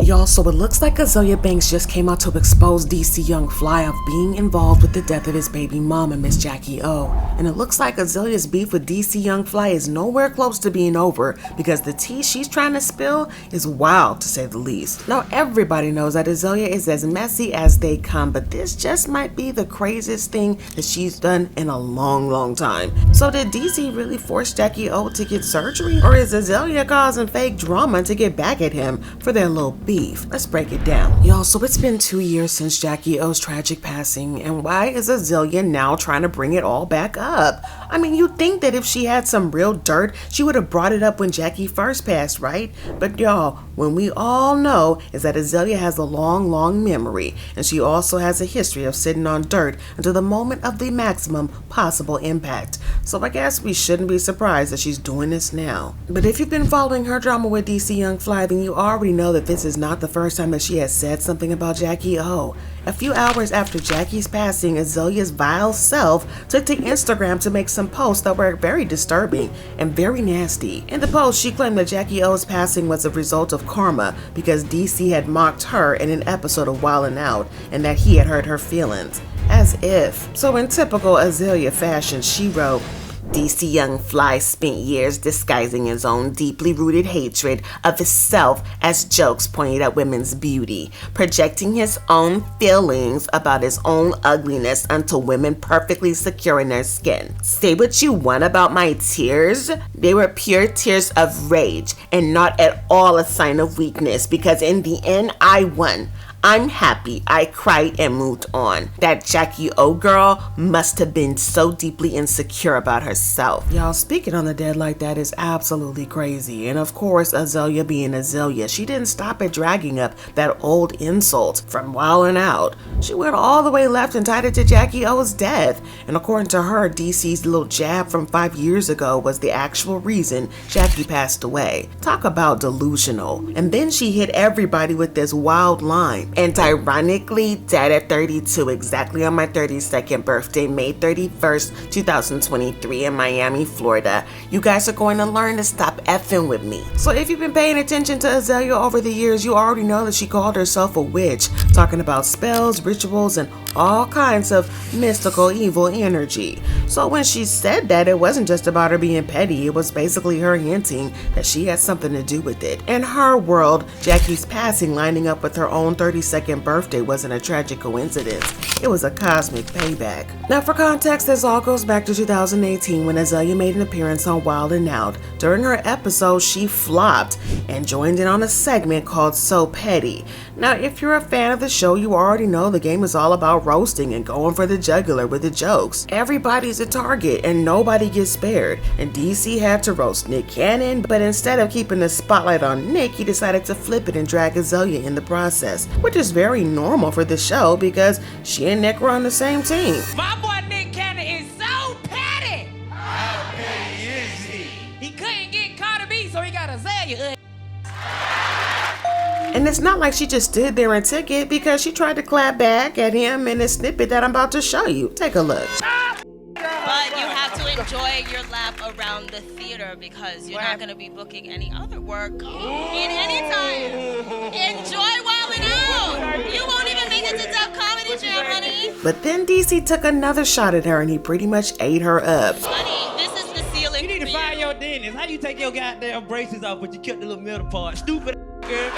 Y'all, so it looks like Azealia Banks just came out to expose DC Young Fly of being involved with the death of his baby mama, Miss Jacky Oh. And it looks like Azalea's beef with DC Young Fly is nowhere close to being over, because the tea she's trying to spill is wild, to say the least. Now, everybody knows that Azealia is as messy as they come, but this just might be the craziest thing that she's done in a long time. So did DC really force Jacky Oh to get surgery? Or is Azealia causing fake drama to get back at him for their little beef? Let's break it down. Y'all, so it's been 2 years since Jacky Oh's tragic passing, and why is Azealia now trying to bring it all back up? I mean, you'd think that if she had some real dirt, she would have brought it up when Jacky first passed, right? But y'all, when we all know is that Azealia has a long memory, and she also has a history of sitting on dirt until the moment of the maximum possible impact. So I guess we shouldn't be surprised that she's doing this now. But if you've been following her drama with DC Young Fly, then you already know that this is not the first time that she has said something about Jacky Oh. A few hours after Jacky's passing, Azalea's vile self took to Instagram to make some posts that were very disturbing and very nasty. In the post, she claimed that Jacky Oh's passing was a result of karma because DC had mocked her in an episode of Wildin' Out and that he had hurt her feelings. As if. So in typical Azealia fashion, she wrote, DC Young Fly spent years disguising his own deeply rooted hatred of himself as jokes pointed at women's beauty, projecting his own feelings about his own ugliness onto women perfectly secure in their skin. Say what you want about my tears, they were pure tears of rage and not at all a sign of weakness, because in the end I won. I'm happy I cried and moved on. That Jacky Oh girl must have been so deeply insecure about herself. Y'all, speaking on the dead like that is absolutely crazy. And of course, Azealia being Azealia, she didn't stop at dragging up that old insult from Wildin' Out. She went all the way left and tied it to Jacky Oh's death. And according to her, DC's little jab from 5 years ago was the actual reason Jacky passed away. Talk about delusional. And then she hit everybody with this wild line. And ironically, dead at 32, exactly on my 32nd birthday, May 31st, 2023 in Miami, Florida. You guys are going to learn to stop effing with me. So if you've been paying attention to Azealia over the years, you already know that she called herself a witch, talking about spells, rituals, and all kinds of mystical evil energy. So when she said that, it wasn't just about her being petty, it was basically her hinting that she had something to do with it. In her world, Jacky's passing lining up with her own 32nd birthday wasn't a tragic coincidence. It was a cosmic payback. Now for context, this all goes back to 2018 when Azealia made an appearance on Wildin' Out. During her episode, she flopped and joined in on a segment called So Petty. Now if you're a fan of the show, you already know the game is all about roasting and going for the jugular with the jokes. Everybody's a target and nobody gets spared. And DC had to roast Nick Cannon, but instead of keeping the spotlight on Nick, he decided to flip it and drag Azealia in the process, which is very normal for the show because she and Nick were on the same team. My boy Nick Cannon is so petty! How petty is he? He couldn't get Carter B, so he got Azealia. And it's not like she just stood there and took it, because she tried to clap back at him in a snippet that I'm about to show you. Take a look. But you have to enjoy your lap around the theater because you're not going to be booking any other work in any time. Enjoy Wildin' Out. You won't even make it to Dub Comedy Jam, honey. But then DC took another shot at her and he pretty much ate her up. Honey, this is the ceiling. You need to for find you. your dentist. How do you take your goddamn braces off but you kept the little middle part? Stupid girl.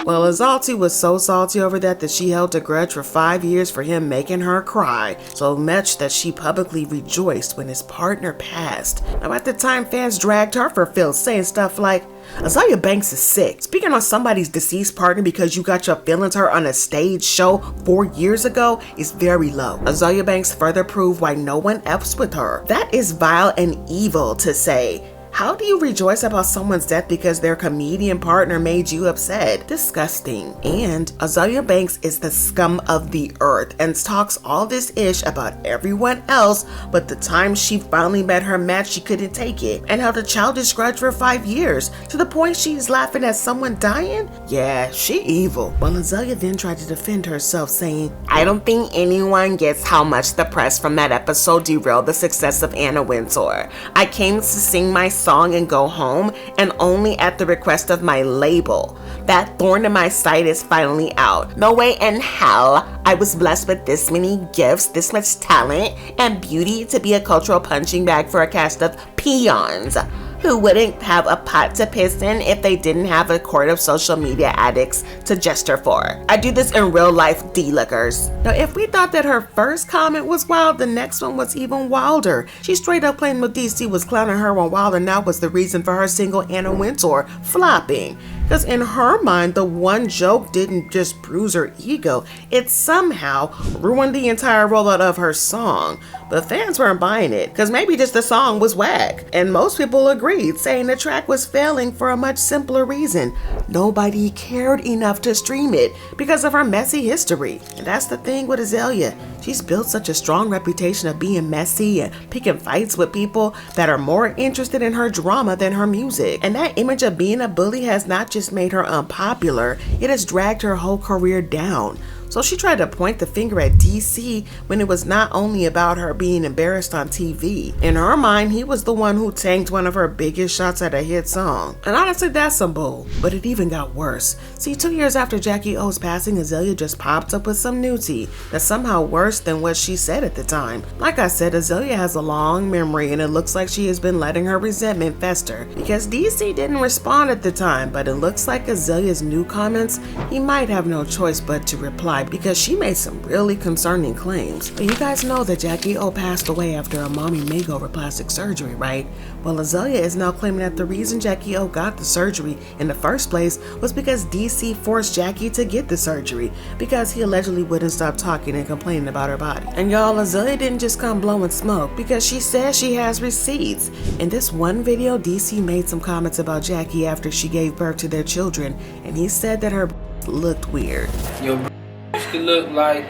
Well, Azealia was so salty over that she held a grudge for 5 years for him making her cry, so much that she publicly rejoiced when his partner passed. Now at the time, fans dragged her for filth, saying stuff like, Azealia Banks is sick. Speaking on somebody's deceased partner because you got your feelings hurt on a stage show 4 years ago is very low. Azealia Banks further proved why no one F's with her. That is vile and evil to say. How do you rejoice about someone's death because their comedian partner made you upset? Disgusting. And Azealia Banks is the scum of the earth and talks all this ish about everyone else, but the time she finally met her match, she couldn't take it and held a childish grudge for 5 years, to the point she's laughing at someone dying? Yeah, she evil. Well, Azealia then tried to defend herself, saying, I don't think anyone gets how much the press from that episode derailed the success of Anna Wintour. I came to sing my song and go home, and only at the request of my label. That thorn in my side is finally out. No way in hell I was blessed with this many gifts, this much talent, and beauty to be a cultural punching bag for a cast of peons who wouldn't have a pot to piss in if they didn't have a court of social media addicts to gesture for. I do this in real life, D-lookers. Now, if we thought that her first comment was wild, the next one was even wilder. She straight up claimed that DC was clowning her on Wild and Out was the reason for her single Anna Wintour flopping. Because in her mind, the one joke didn't just bruise her ego, it somehow ruined the entire rollout of her song. But fans weren't buying it, because maybe just the song was whack. And most people agreed, saying the track was failing for a much simpler reason. Nobody cared enough to stream it because of her messy history. And that's the thing with Azealia. She's built such a strong reputation of being messy and picking fights with people that are more interested in her drama than her music. And that image of being a bully has not just made her unpopular, it has dragged her whole career down. So she tried to point the finger at DC when it was not only about her being embarrassed on TV. In her mind, he was the one who tanked one of her biggest shots at a hit song. And honestly, that's some bull. But it even got worse. See, 2 years after Jacky Oh's passing, Azealia just popped up with some new tea that's somehow worse than what she said at the time. Like I said, Azealia has a long memory, and it looks like she has been letting her resentment fester because DC didn't respond at the time, but it looks like Azalea's new comments, he might have no choice but to reply because she made some really concerning claims. But you guys know that Jacky Oh passed away after a mommy makeover plastic surgery, right? Well, Azealia is now claiming that the reason Jacky Oh got the surgery in the first place was because DC forced Jacky to get the surgery because he allegedly wouldn't stop talking and complaining about her body. And y'all, Azealia didn't just come blowing smoke because she says she has receipts. In this one video, DC made some comments about Jacky after she gave birth to their children, and he said that her looked weird. Your used to look like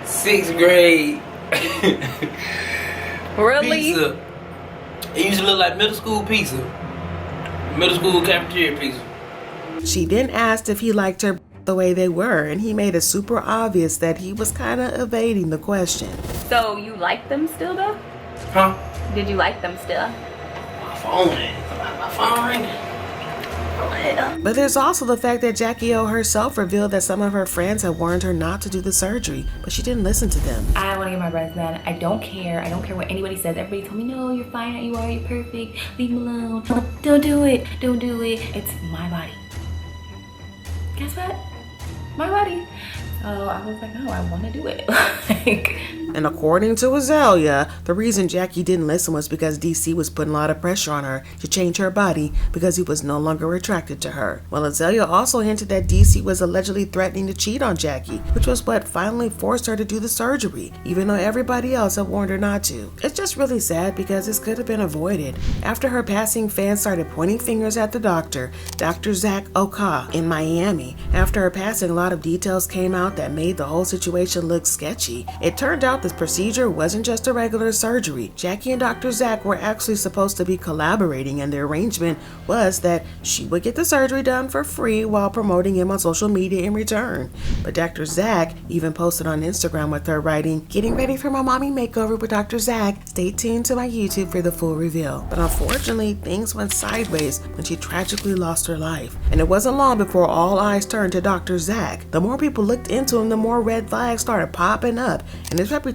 6th grade Really? pizza. It used to look like middle school pizza. Middle school cafeteria pizza. She then asked if he liked her the way they were, and he made it super obvious that he was kind of evading the question. So you like them still though? Huh? Did you like them still? My phone ringing. My phone ringing. But there's also the fact that Jacky Oh herself revealed that some of her friends had warned her not to do the surgery, but she didn't listen to them. I want to get my breasts done. I don't care. I don't care what anybody says. Everybody told me, no, you're fine how you are. You're perfect. Leave me alone. Don't do it. Don't do it. It's my body. Guess what? My body. So I was like, no, I want to do it. And according to Azealia, the reason Jacky didn't listen was because DC was putting a lot of pressure on her to change her body because he was no longer attracted to her. Well, Azealia also hinted that DC was allegedly threatening to cheat on Jacky, which was what finally forced her to do the surgery, even though everybody else had warned her not to. It's just really sad because this could have been avoided. After her passing, fans started pointing fingers at the doctor, Dr. Jacky Oh, in Miami. After her passing, a lot of details came out that made the whole situation look sketchy. It turned out this procedure wasn't just a regular surgery. Jacky and Dr. Jack were actually supposed to be collaborating, and the arrangement was that she would get the surgery done for free while promoting him on social media in return. But Dr. Jack even posted on Instagram with her writing, "Getting ready for my mommy makeover with Dr. Jack. Stay tuned to my YouTube for the full reveal." But unfortunately, things went sideways when she tragically lost her life. And it wasn't long before all eyes turned to Dr. Jack. The more people looked into him, the more red flags started popping up, and his reputation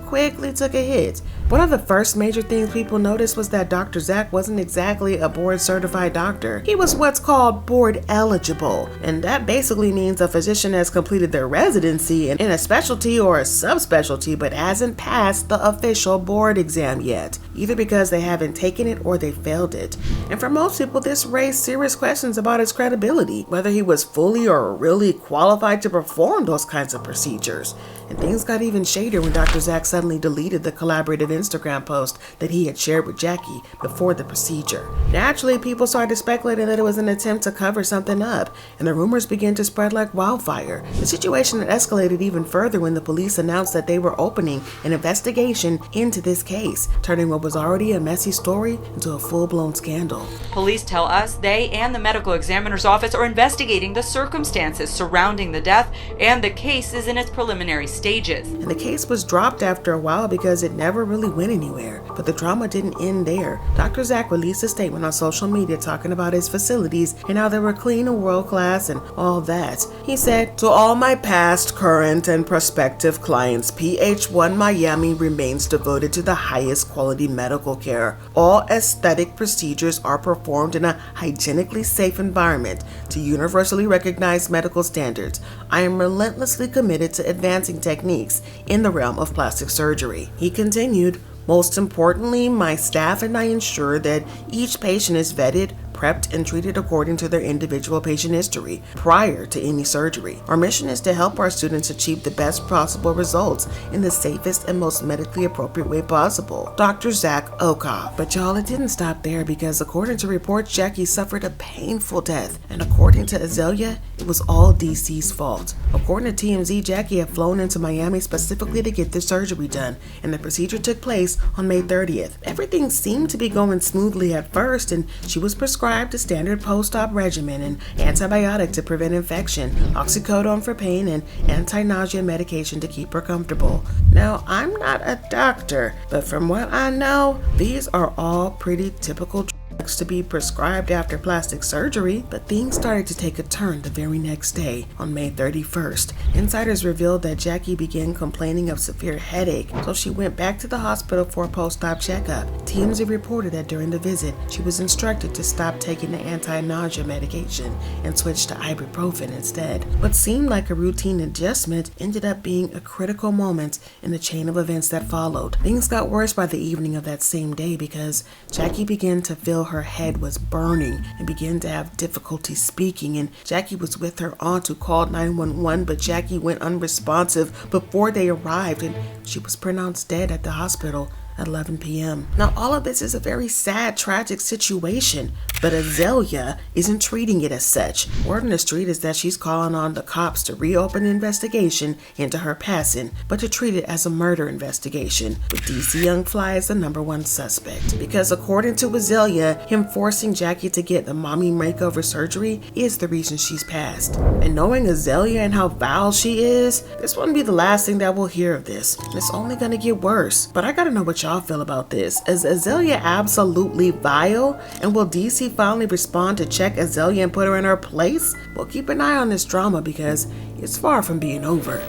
quickly took a hit. One of the first major things people noticed was that Dr. Jack wasn't exactly a board-certified doctor. He was what's called board eligible, and that basically means a physician has completed their residency in a specialty or a subspecialty but hasn't passed the official board exam yet, either because they haven't taken it or they failed it. And for most people, this raised serious questions about his credibility, whether he was fully or really qualified to perform those kinds of procedures. And things got even shadier when Dr. Jack suddenly deleted the collaborative Instagram post that he had shared with Jacky before the procedure. Naturally, people started speculating that it was an attempt to cover something up, and the rumors began to spread like wildfire. The situation had escalated even further when the police announced that they were opening an investigation into this case, turning what was already a messy story into a full-blown scandal. Police tell us they and the medical examiner's office are investigating the circumstances surrounding the death and and the case is in its preliminary stages. And the case was dropped after a while because it never really went anywhere. But the drama didn't end there. Dr. Zach released a statement on social media talking about his facilities and how they were clean and world-class and all that. He said, "To all my past, current, and prospective clients, PH1 Miami remains devoted to the highest quality medical care. All aesthetic procedures are performed in a hygienically safe environment to universally recognized medical standards. I am relentlessly committed to advancing techniques in the realm of plastic surgery." He continued, "Most importantly, my staff and I ensure that each patient is vetted, prepped, and treated according to their individual patient history prior to any surgery. Our mission is to help our students achieve the best possible results in the safest and most medically appropriate way possible." Dr. Jacky Oh. But y'all, it didn't stop there, because according to reports, Jacky suffered a painful death, and according to Azealia, it was all DC's fault. According to TMZ, Jacky had flown into Miami specifically to get the surgery done, and the procedure took place on May 30th. Everything seemed to be going smoothly at first, and she was prescribed a standard post-op regimen, an antibiotic to prevent infection, oxycodone for pain, and anti-nausea medication to keep her comfortable. Now, I'm not a doctor, but from what I know, these are all pretty typical drugs to be prescribed after plastic surgery. But things started to take a turn the very next day, on May 31st. Insiders revealed that Jacky began complaining of severe headache, so she went back to the hospital for a post-op checkup. TMZ reported that during the visit, she was instructed to stop taking the anti-nausea medication and switch to ibuprofen instead. What seemed like a routine adjustment ended up being a critical moment in the chain of events that followed. Things got worse by the evening of that same day, because Jacky began to feel her head was burning and began to have difficulty speaking, and Jacky was with her aunt, who called 911, but Jacky went unresponsive before they arrived, and she was pronounced dead at the hospital at 11 p.m. Now, all of this is a very sad, tragic situation, but Azealia isn't treating it as such. Word on the street is that she's calling on the cops to reopen the investigation into her passing, but to treat it as a murder investigation, with DC Young Fly as the #1 suspect. Because according to Azealia, him forcing Jacky to get the mommy makeover surgery is the reason she's passed. And knowing Azealia and how vile she is, this wouldn't be the last thing that we'll hear of this. It's only gonna get worse. But I gotta know what y'all feel about this. Is Azealia absolutely vile? And will DC finally respond to check Azealia and put her in her place? Well, keep an eye on this drama, because it's far from being over.